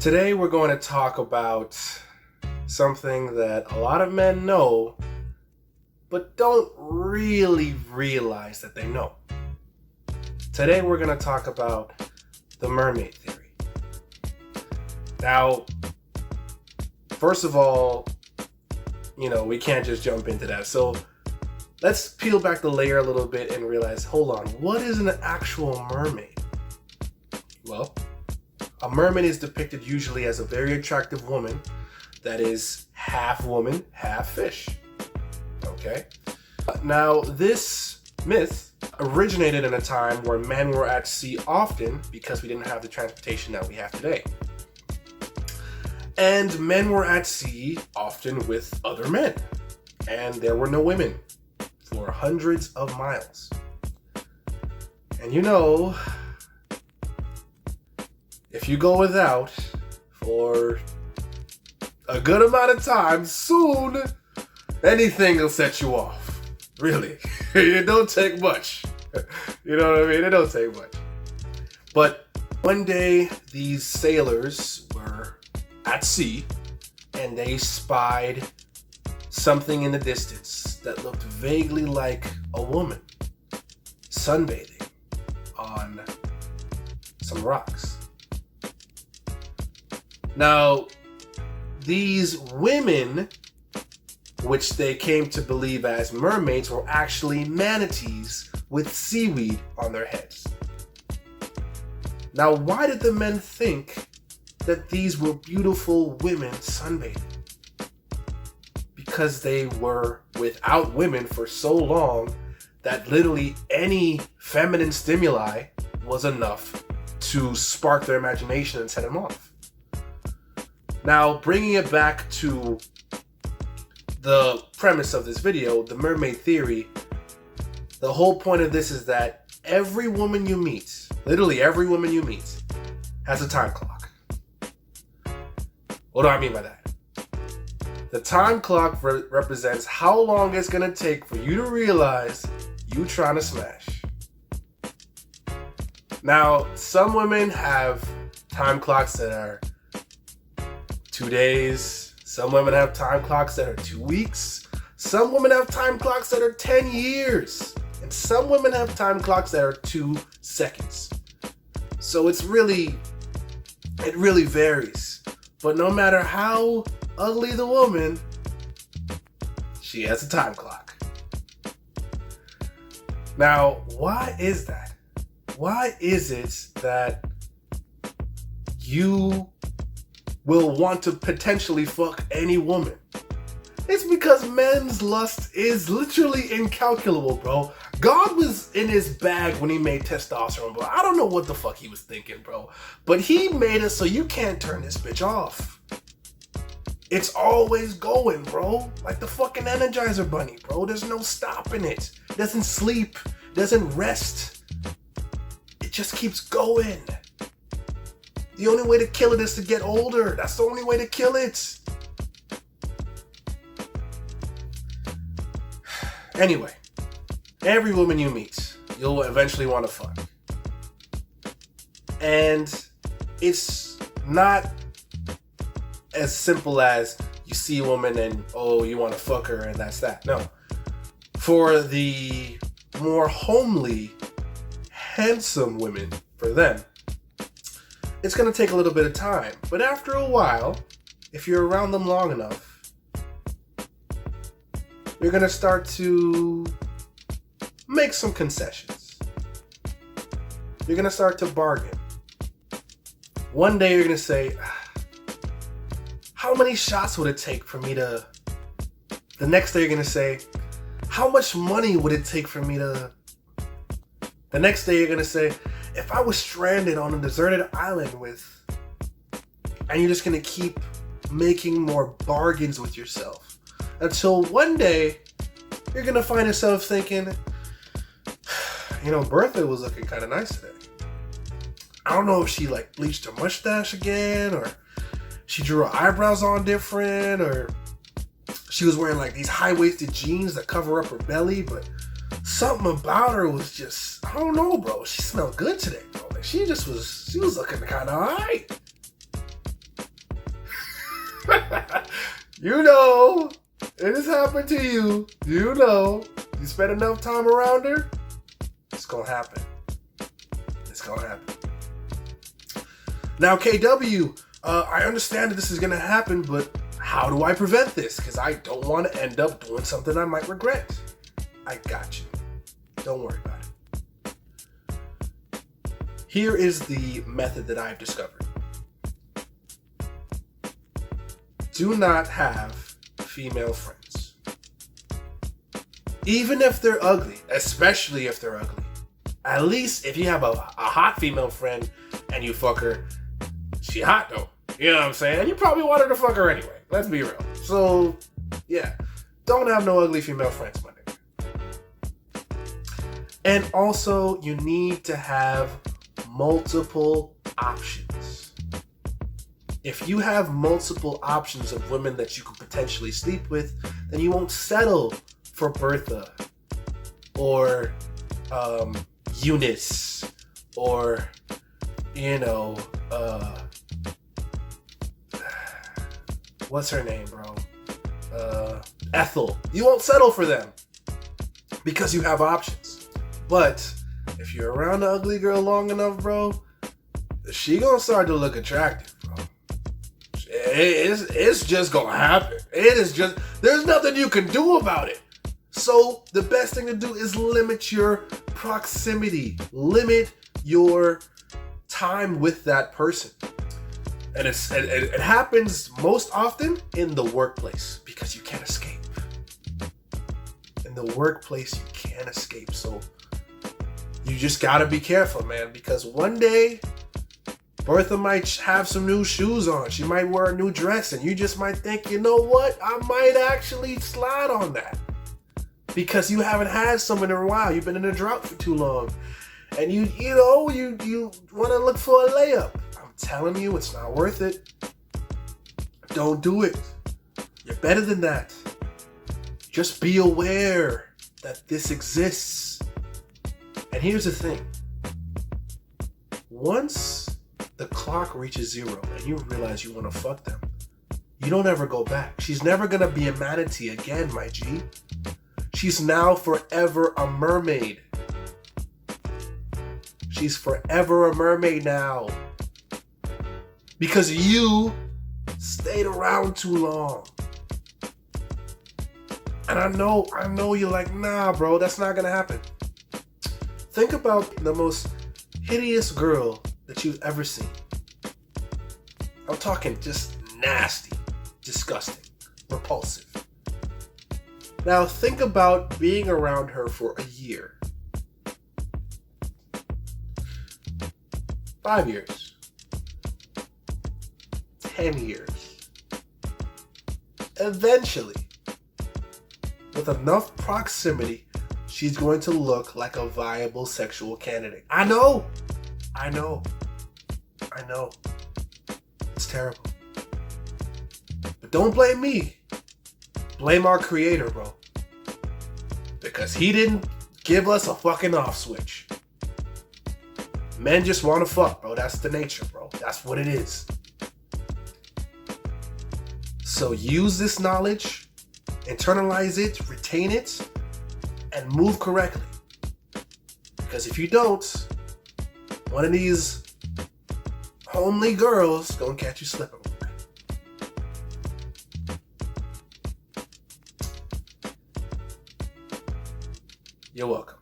Today we're going to talk about something that a lot of men know, but don't really realize that they know. Today we're going to talk about the Mermaid Theory. Now, first of all, we can't just jump into that. So let's peel back the layer a little bit and realize, hold on, what is an actual mermaid? Well, a mermaid is depicted usually as a very attractive woman that is half woman, half fish. Okay? Now, this myth originated in a time where men were at sea often because we didn't have the transportation that we have today. And men were at sea often with other men. And there were no women for hundreds of miles. And if you go without for a good amount of time, soon anything will set you off. Really. It don't take much. You know what I mean? It don't take much. But one day, these sailors were at sea and they spied something in the distance that looked vaguely like a woman sunbathing on some rocks. Now, these women, which they came to believe as mermaids, were actually manatees with seaweed on their heads. Now, why did the men think that these were beautiful women sunbathing? Because they were without women for so long that literally any feminine stimuli was enough to spark their imagination and set them off. Now, bringing it back to the premise of this video, the Mermaid Theory, the whole point of this is that every woman you meet, literally every woman you meet, has a time clock. What do I mean by that? The time clock represents how long it's going to take for you to realize you trying to smash. Now, some women have time clocks that are 2 days. Some women have time clocks that are 2 weeks. Some women have time clocks that are 10 years. And some women have time clocks that are 2 seconds. So it really varies. But no matter how ugly the woman, she has a time clock. Now, why is that? Why is it that you will want to potentially fuck any woman? It's because men's lust is literally incalculable, bro. God was in his bag when he made testosterone, bro. I don't know what the fuck he was thinking, bro. But he made it so you can't turn this bitch off. It's always going, bro. Like the fucking Energizer Bunny, bro. There's no stopping it. It doesn't sleep. It doesn't rest. It just keeps going. The only way to kill it is to get older. That's the only way to kill it. Anyway, every woman you meet, you'll eventually want to fuck. And it's not as simple as you see a woman and, oh, you want to fuck her and that's that. No. For the more homely, handsome women, for them, it's going to take a little bit of time. But after a while, if you're around them long enough, you're going to start to make some concessions. You're going to start to bargain. One day you're going to say, how many shots would it take for me to... The next day you're going to say, how much money would it take for me to... The next day you're going to say, if I was stranded on a deserted island with... And you're just going to keep making more bargains with yourself. Until one day, you're going to find yourself thinking, Bertha was looking kind of nice today. I don't know if she bleached her mustache again, or she drew her eyebrows on different, or she was wearing these high-waisted jeans that cover up her belly, but something about her was just, I don't know, bro. She smelled good today, bro. She was looking kind of alright. You know, it has happened to you. You know, you spend enough time around her, it's gonna happen. It's gonna happen. Now, KW, I understand that this is gonna happen, but how do I prevent this? Because I don't want to end up doing something I might regret. I got you. Don't worry about it. Here is the method that I've discovered. Do not have female friends. Even if they're ugly, especially if they're ugly. At least if you have a hot female friend and you fuck her, she hot though. You know what I'm saying? And you probably wanted to fuck her anyway. Let's be real. So, yeah. Don't have no ugly female friends, my nigga. And also, you need to have multiple options. If you have multiple options of women that you could potentially sleep with, then you won't settle for Bertha or Eunice or, what's her name, bro? Ethel. You won't settle for them because you have options. But if you're around an ugly girl long enough, bro, she gonna start to look attractive, bro. It's just gonna happen. There's nothing you can do about it. So the best thing to do is limit your proximity. Limit your time with that person. And it happens most often in the workplace because you can't escape. In the workplace, you can't escape. So you just gotta be careful, man, because one day Bertha might have some new shoes on. She might wear a new dress, and you just might think, you know what? I might actually slide on that. Because you haven't had someone in a while. You've been in a drought for too long. And you want to look for a layup. I'm telling you, it's not worth it. Don't do it. You're better than that. Just be aware that this exists. And here's the thing. Once the clock reaches 0 and you realize you want to fuck them, you don't ever go back. She's never going to be a manatee again, my G. She's now forever a mermaid. She's forever a mermaid now. Because you stayed around too long. And I know you're like, nah, bro, that's not gonna happen. Think about the most hideous girl that you've ever seen. I'm talking just nasty, disgusting, repulsive. Now think about being around her for a year. 5 years. 10 years. Eventually, with enough proximity, she's going to look like a viable sexual candidate. I know. It's terrible. But don't blame me. Blame our creator, bro. Because he didn't give us a fucking off switch. Men just want to fuck, bro. That's the nature, bro. That's what it is. So use this knowledge, internalize it, retain it, and move correctly. Because if you don't, one of these homely girls gonna catch you slipping. You're welcome.